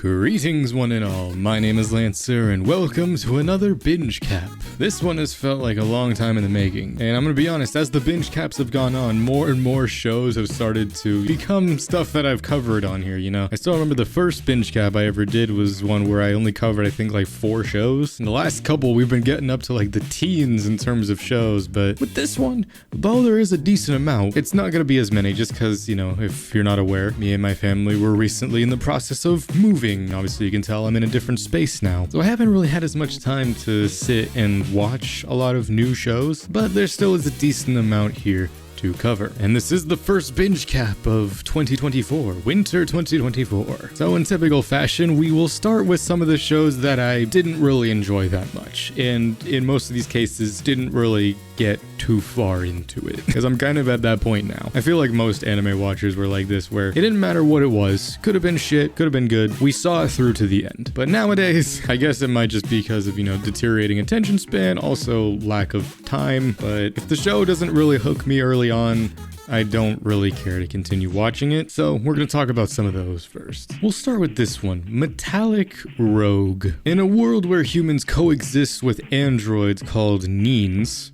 Greetings one and all, my name is Lancer and welcome to another binge cap. This one has felt like a long time in the making, and I'm gonna be honest, as the binge caps have gone on, more and more shows have started to become stuff that I've covered on here, you know? I still remember the first binge cap I ever did was one where I only covered I think like 4 shows, and the last couple we've been getting up to like the teens in terms of shows, but with this one, though there is a decent amount, it's not gonna be as many just cause, you know, if you're not aware, me and my family were recently in the process of moving. Obviously you can tell I'm in a different space now, so I haven't really had as much time to sit and watch a lot of new shows, but there still is a decent amount here to cover. And this is the first binge cap of 2024, winter 2024. So in typical fashion, we will start with some of the shows that I didn't really enjoy that much, and in most of these cases didn't really get too far into it, because I'm kind of at that point now. I feel like most anime watchers were like this, where it didn't matter what it was, could have been shit, could have been good, we saw it through to the end. But nowadays, I guess it might just be because of, you know, deteriorating attention span, also lack of time, but if the show doesn't really hook me early on, I don't really care to continue watching it, so we're going to talk about some of those first. We'll start with this one, Metallic Rogue. In a world where humans coexist with androids called Neans,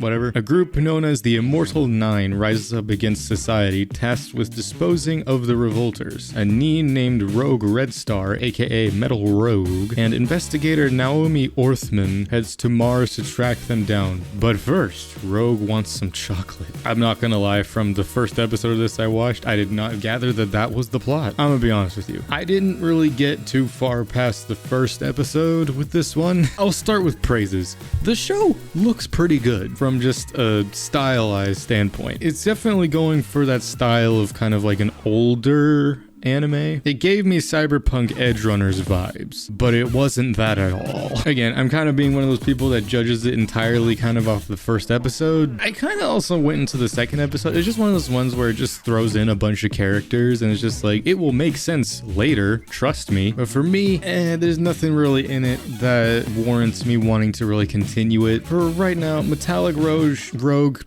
whatever, a group known as the Immortal Nine rises up against society, tasked with disposing of the revolters. A Neen named Rogue Red Star, aka Metal Rogue, and investigator Naomi Orthman heads to Mars to track them down. But first, Rogue wants some chocolate. I'm not gonna lie, from the first episode of this I watched, I did not gather that that was the plot. I'm gonna be honest with you. I didn't really get too far past the first episode with this one. I'll start with praises. The show looks pretty good from just a stylized standpoint. It's definitely going for that style of kind of like an older anime. It gave me Cyberpunk Edge Runners vibes, but it wasn't that at all. Again, I'm kind of being one of those people that judges it entirely kind of off the first episode. I kind of also went into the second episode. It's just one of those ones where it just throws in a bunch of characters and it's just like, it will make sense later, trust me. But for me, there's nothing really in it that warrants me wanting to really continue it. For right now, Metallic Rogue,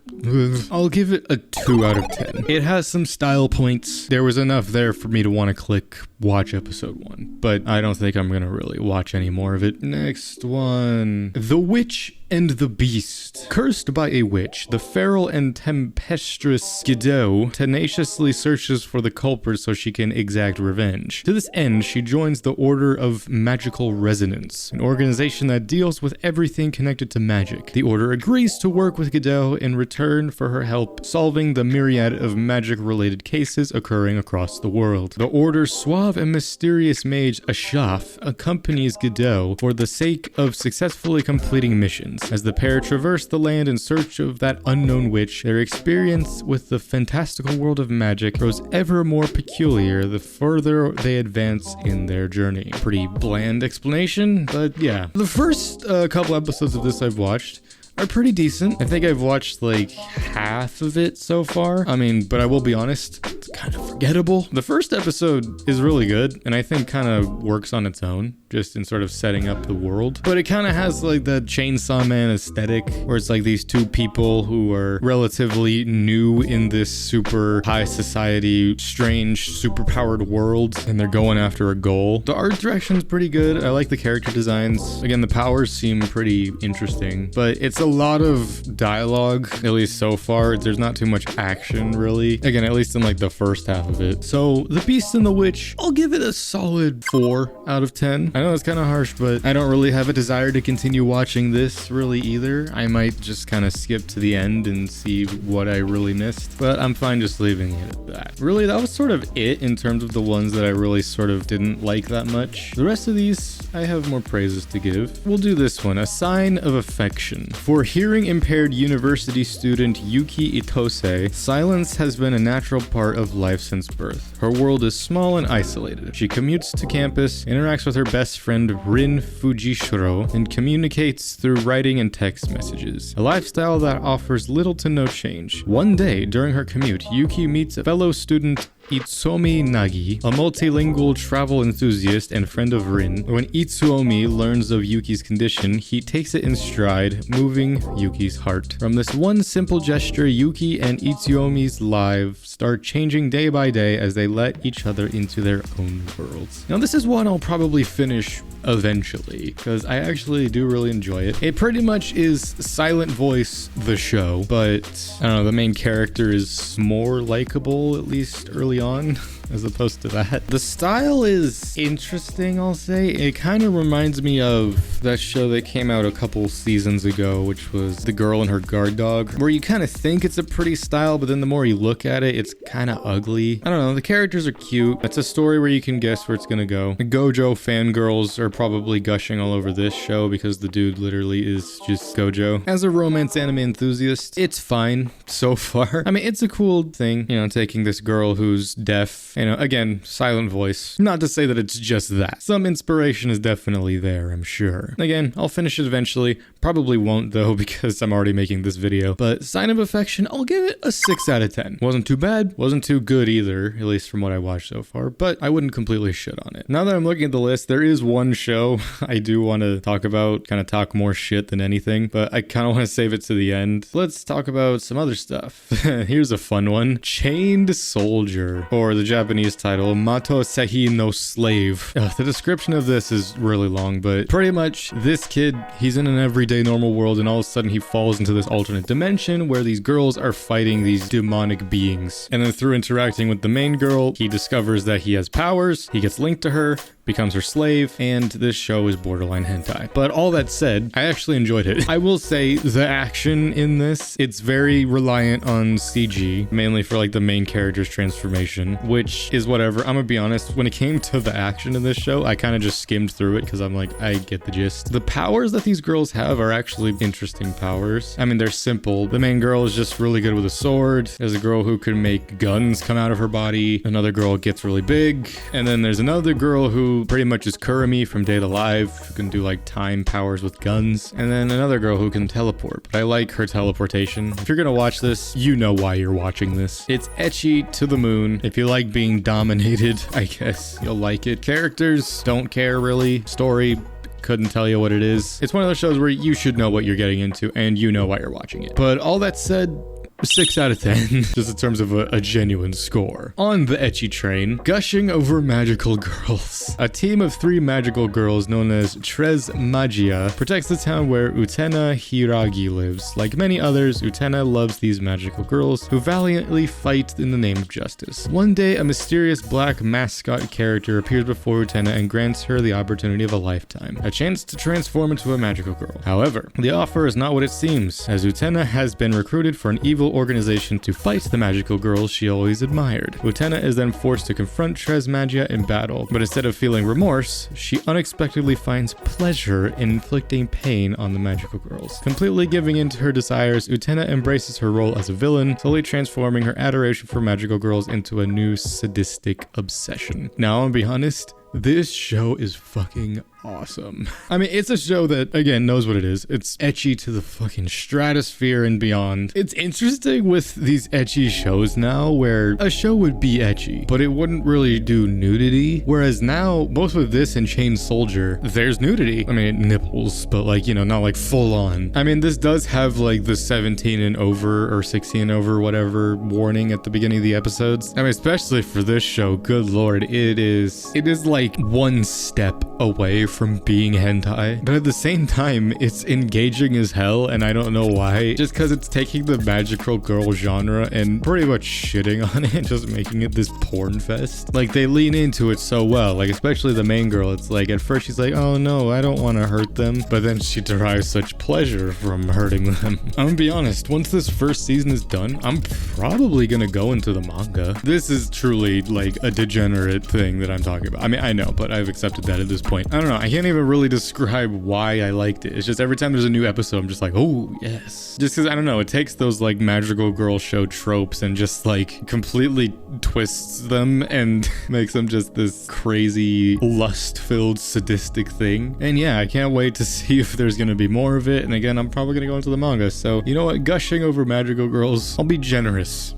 I'll give it a 2 out of 10. It has some style points. There was enough there for me to want to click watch episode 1, but I don't think I'm gonna really watch any more of it. Next one, The Witch and the Beast. Cursed by a witch, the feral and tempestuous Guido tenaciously searches for the culprit so she can exact revenge. To this end, she joins the Order of Magical Resonance, an organization that deals with everything connected to magic. The Order agrees to work with Guido in return for her help solving the myriad of magic-related cases occurring across the world. The Order's suave and mysterious mage Ashaf accompanies Guido for the sake of successfully completing missions. As the pair traverse the land in search of that unknown witch, their experience with the fantastical world of magic grows ever more peculiar the further they advance in their journey. Pretty bland explanation, but yeah. The first couple episodes of this I've watched are pretty decent. I think I've watched like half of it so far. I mean, but I will be honest, it's kind of forgettable. The first episode is really good, and I think kind of works on its own, just in sort of setting up the world. But it kind of has like the Chainsaw Man aesthetic, where it's like these two people who are relatively new in this super high society, strange, superpowered world, and they're going after a goal. The art direction's pretty good. I like the character designs. Again, the powers seem pretty interesting, but it's a lot of dialogue, at least so far. There's not too much action, really. Again, at least in like the first half of it. So, The Beast and the Witch, I'll give it a solid 4 out of 10. I know it's kind of harsh, but I don't really have a desire to continue watching this really either. I might just kind of skip to the end and see what I really missed, but I'm fine just leaving it at that. Really, that was sort of it in terms of the ones that I really sort of didn't like that much. The rest of these, I have more praises to give. We'll do this one, A Sign of Affection. For hearing-impaired university student Yuki Itose, silence has been a natural part of life since birth. Her world is small and isolated. She commutes to campus, interacts with her best friend Rin Fujishiro, and communicates through writing and text messages. A lifestyle that offers little to no change. One day, during her commute, Yuki meets a fellow student Itsuomi Nagi, a multilingual travel enthusiast and friend of Rin. When Itsuomi learns of Yuki's condition, he takes it in stride, moving Yuki's heart. From this one simple gesture, Yuki and Itsuomi's lives start changing day by day as they let each other into their own worlds. Now, this is one I'll probably finish eventually, because I actually do really enjoy it. It pretty much is silent voice the show, but I don't know, the main character is more likable, at least early on, as opposed to that. The style is interesting, I'll say. It kind of reminds me of that show that came out a couple seasons ago, which was The Girl and Her Guard Dog, where you kind of think it's a pretty style, but then the more you look at it, it's kind of ugly. I don't know, the characters are cute. It's a story where you can guess where it's gonna go. The Gojo fangirls are probably gushing all over this show because the dude literally is just Gojo. As a romance anime enthusiast, it's fine so far. I mean, it's a cool thing, you know, taking this girl who's deaf, you know, again, silent voice. Not to say that it's just that. Some inspiration is definitely there, I'm sure. Again, I'll finish it eventually. Probably won't though, because I'm already making this video. But Sign of Affection, I'll give it a 6 out of 10. Wasn't too bad, wasn't too good either, at least from what I watched so far, but I wouldn't completely shit on it. Now that I'm looking at the list, there is one show I do want to talk about, kind of talk more shit than anything, but I kind of want to save it to the end. Let's talk about some other stuff. Here's a fun one. Chained Soldier, or the Japanese title, Mato Sehi no Slave. The description of this is really long, but pretty much this kid, he's in an everyday normal world, and all of a sudden he falls into this alternate dimension where these girls are fighting these demonic beings. And then through interacting with the main girl, he discovers that he has powers, he gets linked to her, becomes her slave, and this show is borderline hentai. But all that said, I actually enjoyed it. I will say the action in this, it's very reliant on CG, mainly for like the main character's transformation, which is whatever. I'm gonna be honest, when it came to the action in this show, I kind of just skimmed through it because I'm like, I get the gist. The powers that these girls have are actually interesting powers. I mean, they're simple. The main girl is just really good with a sword. There's a girl who can make guns come out of her body. Another girl gets really big. And then there's another girl who pretty much is Kurumi from Date A Live, who can do like time powers with guns. And then another girl who can teleport, but I like her teleportation. If you're gonna watch this, you know why you're watching this. It's ecchi to the moon. If you like being dominated, I guess you'll like it. Characters, don't care really. Story, couldn't tell you what it is. It's one of those shows where you should know what you're getting into and you know why you're watching it. But all that said, 6 out of 10, just in terms of a genuine score. On the ecchi train, gushing over magical girls. A team of 3 magical girls known as Tres Magia protects the town where Utena Hiragi lives. Like many others, Utena loves these magical girls who valiantly fight in the name of justice. One day, a mysterious black mascot character appears before Utena and grants her the opportunity of a lifetime, a chance to transform into a magical girl. However, the offer is not what it seems, as Utena has been recruited for an evil organization to fight the magical girls she always admired. Utena is then forced to confront Tres Magia in battle, but instead of feeling remorse, she unexpectedly finds pleasure in inflicting pain on the magical girls. Completely giving in to her desires, Utena embraces her role as a villain, slowly transforming her adoration for magical girls into a new sadistic obsession. Now, I'll be honest, this show is fucking awesome. I mean, it's a show that, again, knows what it is. It's ecchi to the fucking stratosphere and beyond. It's interesting with these ecchi shows now where a show would be ecchi, but it wouldn't really do nudity. Whereas now, both with this and Chained Soldier, there's nudity. I mean, nipples, but like, you know, not like full on. I mean, this does have like the 17 and over or 16 and over, whatever, warning at the beginning of the episodes. I mean, especially for this show, good lord, it is like one step away from being hentai, but at the same time it's engaging as hell, and I don't know why, just because it's taking the magical girl genre and pretty much shitting on it, just making it this porn fest. Like, they lean into it so well, like especially the main girl. It's like at first she's like, oh no, I don't want to hurt them, but then she derives such pleasure from hurting them. I'm gonna be honest, once this first season is done, I'm probably gonna go into the manga. This is truly like a degenerate thing that I'm talking about. I mean, I know, but I've accepted that at this point. I don't know, I can't even really describe why I liked it. It's just every time there's a new episode, I'm just like, oh yes. Just because, I don't know, it takes those like magical girl show tropes and just like completely twists them and makes them just this crazy lust-filled sadistic thing. And yeah, I can't wait to see if there's gonna be more of it. And again, I'm probably gonna go into the manga. So you know what, gushing over magical girls, I'll be generous.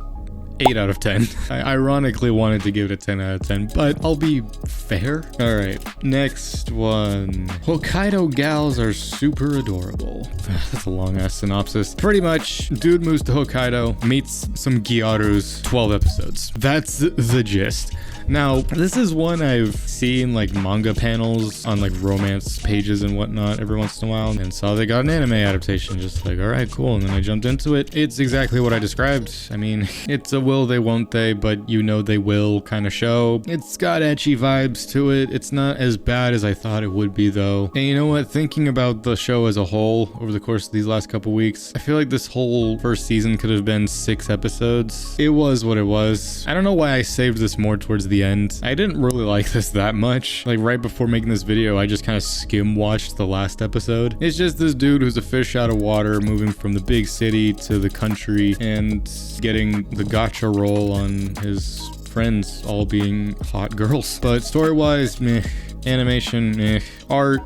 8 out of 10. I ironically wanted to give it a 10 out of 10, but I'll be fair. All right, next one. Hokkaido gals are super adorable. That's a long ass synopsis. Pretty much, dude moves to Hokkaido, meets some gyarus, 12 episodes. That's the gist. Now, this is one I've seen like manga panels on like romance pages and whatnot every once in a while, and saw they got an anime adaptation, just like, all right, cool. And then I jumped into it. It's exactly what I described. I mean, it's a will they won't they, but you know they will kind of show. It's got ecchi vibes to it. It's not as bad as I thought it would be though. And you know what? Thinking about the show as a whole over the course of these last couple weeks, I feel like this whole first season could have been 6 episodes. It was what it was. I don't know why I saved this more towards the end. I didn't really like this that much. Like right before making this video, I just kind of skim watched the last episode. It's just this dude who's a fish out of water, moving from the big city to the country and getting the gotcha roll on his friends all being hot girls. But story-wise, meh. Animation, meh. Art,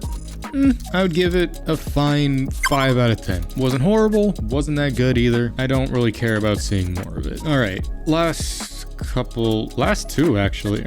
I would give it a fine 5 out of 10. Wasn't horrible, wasn't that good either. I don't really care about seeing more of it. All right, last 2 actually.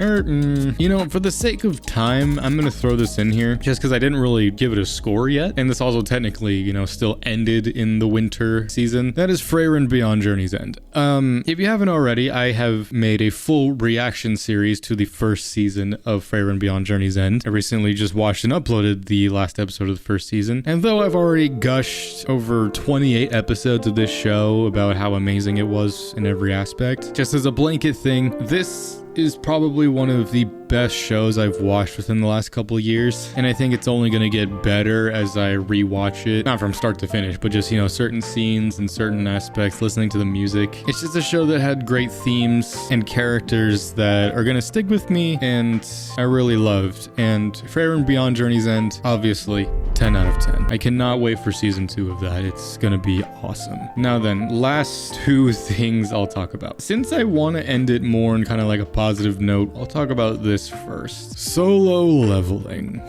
You know, for the sake of time, I'm gonna throw this in here just because I didn't really give it a score yet, and this also technically, you know, still ended in the winter season. That is Frieren Beyond Journey's End. If you haven't already, I have made a full reaction series to the first season of Frieren Beyond Journey's End. I recently just watched and uploaded the last episode of the first season, and though I've already gushed over 28 episodes of this show about how amazing it was in every aspect, just as a blanket thing, this is probably one of the best shows I've watched within the last couple of years, and I think it's only gonna get better as I rewatch it, not from start to finish, but just, you know, certain scenes and certain aspects, listening to the music. It's just a show that had great themes and characters that are gonna stick with me, and I really loved. And Frieren Beyond Journey's End, obviously 10 out of 10. I cannot wait for season 2 of that. It's gonna be awesome. Now then, last 2 things I'll talk about. Since I want to end it more on kind of like a positive note, I'll talk about this first. Solo leveling.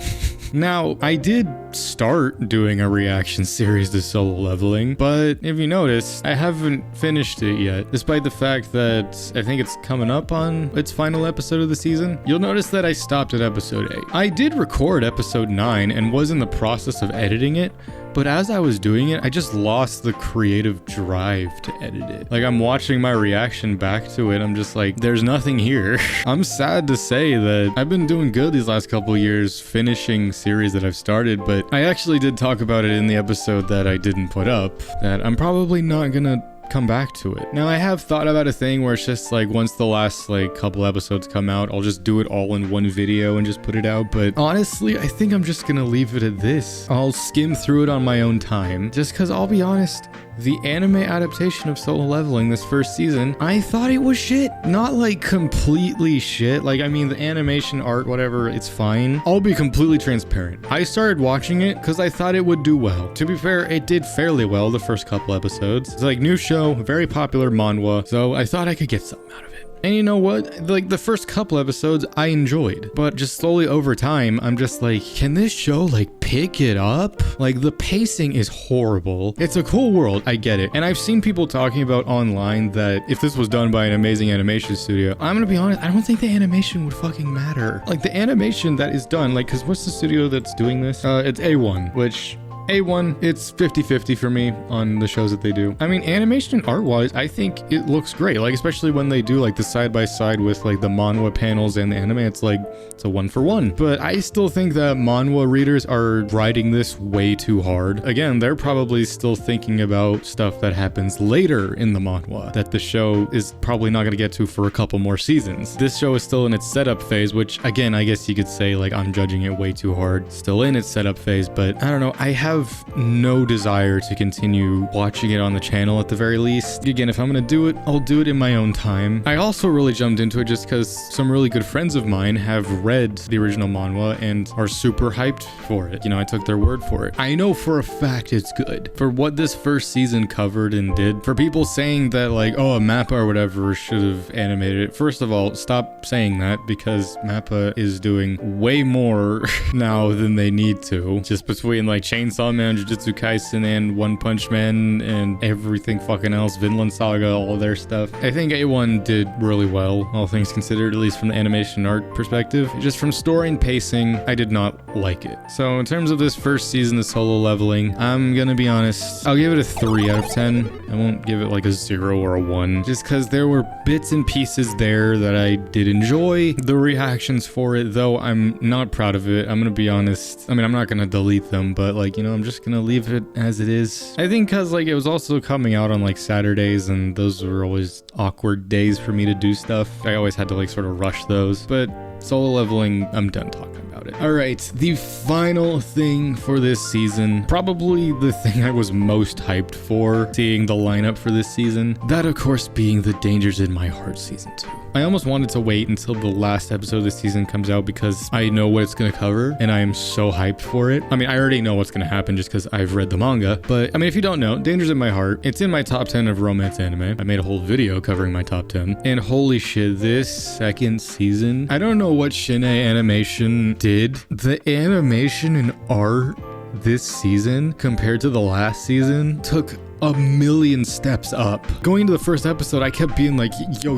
Now, I did start doing a reaction series to Solo Leveling, but if you notice, I haven't finished it yet, despite the fact that I think it's coming up on its final episode of the season. You'll notice that I stopped at episode 8. I did record episode 9 and was in the process of editing it, but as I was doing it, I just lost the creative drive to edit it. Like, I'm watching my reaction back to it, I'm just like, there's nothing here. I'm sad to say that I've been doing good these last couple years finishing series that I've started, but I actually did talk about it in the episode that I didn't put up, that I'm probably not gonna come back to it. Now, I have thought about a thing where it's just like, once the last like couple episodes come out, I'll just do it all in one video and just put it out. But honestly, I think I'm just gonna leave it at this. I'll skim through it on my own time, just because I'll be honest, the anime adaptation of Solo Leveling this first season, I thought it was shit. Not like completely shit. Like, I mean, the animation, art, whatever, it's fine. I'll be completely transparent. I started watching it because I thought it would do well. To be fair, it did fairly well the first couple episodes. It's like, new show, very popular manhwa, so I thought I could get something out of it. And you know what? Like, the first couple episodes I enjoyed, but just slowly over time, I'm just like, can this show like pick it up? Like, the pacing is horrible. It's a cool world, I get it. And I've seen people talking about online that if this was done by an amazing animation studio, I'm gonna be honest, I don't think the animation would fucking matter. Like, the animation that is done, like, cause what's the studio that's doing this? It's A1, which A1, it's 50-50 for me on the shows that they do. I mean, animation and art-wise, I think it looks great. Like, especially when they do like the side-by-side with like the manhwa panels and the anime, it's like, it's a 1-for-1. But I still think that manhwa readers are writing this way too hard. Again, they're probably still thinking about stuff that happens later in the manhwa that the show is probably not gonna get to for a couple more seasons. This show is still in its setup phase, which again, I guess you could say like I'm judging it way too hard. Still in its setup phase, but I don't know, I have no desire to continue watching it on the channel at the very least. Again, if I'm gonna do it, I'll do it in my own time. I also really jumped into it just because some really good friends of mine have read the original manhwa and are super hyped for it. You know, I took their word for it. I know for a fact it's good. For what this first season covered and did, for people saying that like, oh, Mappa or whatever should have animated it, first of all, stop saying that, because Mappa is doing way more now than they need to. Just between like Chainsaw Chainsaw Man, Jujutsu Kaisen, and One Punch Man, and everything fucking else, Vinland Saga, all their stuff. I think A1 did really well, all things considered, at least from the animation art perspective. Just from story and pacing, I did not like it. So in terms of this first season, the Solo Leveling, I'm gonna be honest, I'll give it a 3 out of 10. I won't give it like a 0 or a 1, just because there were bits and pieces there that I did enjoy. The reactions for it, though, I'm not proud of it. I'm gonna be honest. I mean, I'm not gonna delete them, but like, you know, I'm just gonna leave it as it is. I think because like it was also coming out on like Saturdays, and those were always awkward days for me to do stuff. I always had to like sort of rush those, but Solo Leveling, I'm done talking about it. All right, the final thing for this season, probably the thing I was most hyped for seeing the lineup for this season, that of course being the Dangers in My Heart season 2. I almost wanted to wait until the last episode of this season comes out because I know what it's going to cover and I am so hyped for it. I mean, I already know what's going to happen just because I've read the manga, but I mean, if you don't know, Dangers in My Heart, it's in my top 10 of romance anime. I made a whole video covering my top 10, and holy shit, this second season, I don't know what Shine Animation did. The animation and art this season compared to the last season took a million steps up. Going into the first episode, I kept being like, yo,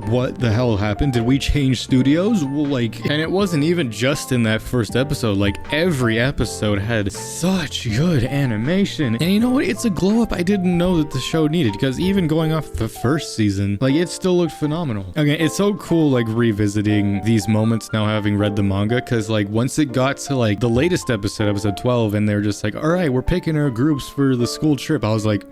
what the hell happened? Did we change studios? Well, like, and it wasn't even just in that first episode. Like, every episode had such good animation. And you know what? It's a glow up I didn't know that the show needed, because even going off the first season, like, it still looked phenomenal. Okay, it's so cool, like, revisiting these moments now having read the manga, because, like, once it got to, like, the latest episode, episode 12, and they're just like, all right, we're picking our groups for the school trip, I was like,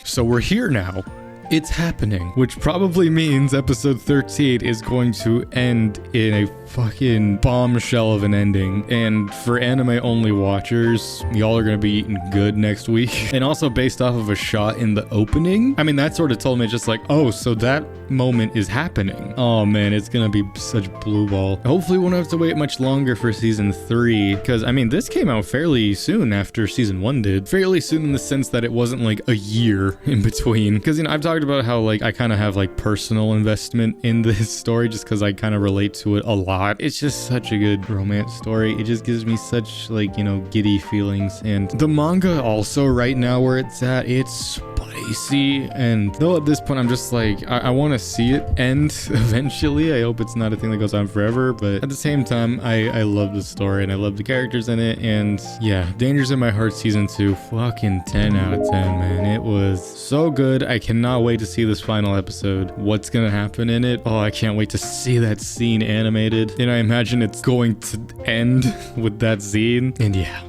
so we're here now. It's happening, which probably means episode 13 is going to end in a fucking bombshell of an ending. And for anime only watchers, y'all are gonna be eating good next week. And also based off of a shot in the opening, I mean, that sort of told me just like, oh, so that moment is happening. Oh man, it's gonna be such blue ball. Hopefully we won't have to wait much longer for season 3, because I mean, this came out fairly soon after season 1 did. Fairly soon in the sense that it wasn't like a year in between. Because, you know, I've talked about how like I kind of have like personal investment in this story just because I kind of relate to it a lot. It's just such a good romance story. It just gives me such like, you know, giddy feelings. And the manga also right now where it's at, it's spicy. And though at this point I'm just like, I want to see it end eventually. I hope it's not a thing that goes on forever, but at the same time I love the story and I love the characters in it. And yeah, Dangers in My Heart season 2, fucking 10 out of 10, man. It was so good. I cannot wait to see this final episode. What's gonna happen in it? Oh, I can't wait to see that scene animated. And I imagine it's going to end with that scene. And yeah,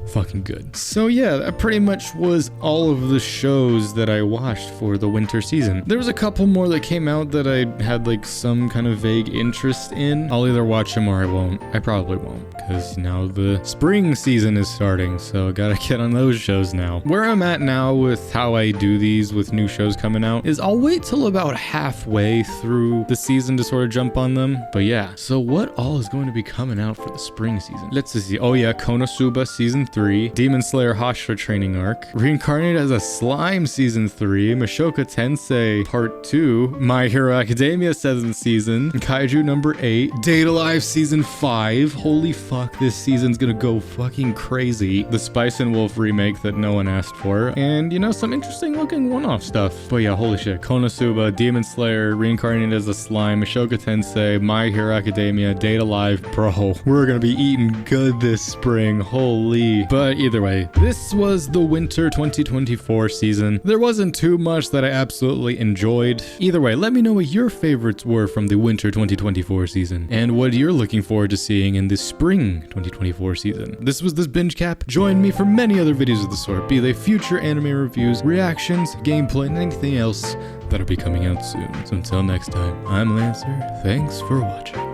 fucking good. So yeah, that pretty much was all of the shows that I watched for the winter season. There was a couple more that came out that I had like some kind of vague interest in. I'll either watch them or I won't. I probably won't, because now the spring season is starting, so gotta get on those shows now. Where I'm at now with how I do these with new shows coming out is I'll wait till about halfway through the season to sort of jump on them. But yeah, so what all is going to be coming out for the spring season? Let's see. Oh yeah, Konosuba season 3, Demon Slayer Hashira training arc, Reincarnated as a Slime season 3, Mushoku Tensei part 2, My Hero Academia 7th season, Kaiju number 8, Date Alive season 5. Holy fuck, this season's gonna go fucking crazy. The Spice and Wolf remake that no one asked for, and you know, some interesting looking one-off stuff. But yeah, holy shit, Konosuba, Demon Slayer, Reincarnated as a Slime, Mushoku Tensei, My Hero Academia, Date Alive. Bro, we're gonna be eating good this spring. Holy. But either way, this was the winter 2024 season. There wasn't too much that I absolutely enjoyed. Either way, let me know what your favorites were from the winter 2024 season and what you're looking forward to seeing in the spring 2024 season. This was this binge cap. Join me for many other videos of the sort, be they future anime reviews, reactions, gameplay, and anything else that'll be coming out soon. So until next time, I'm Lancer. Thanks for watching.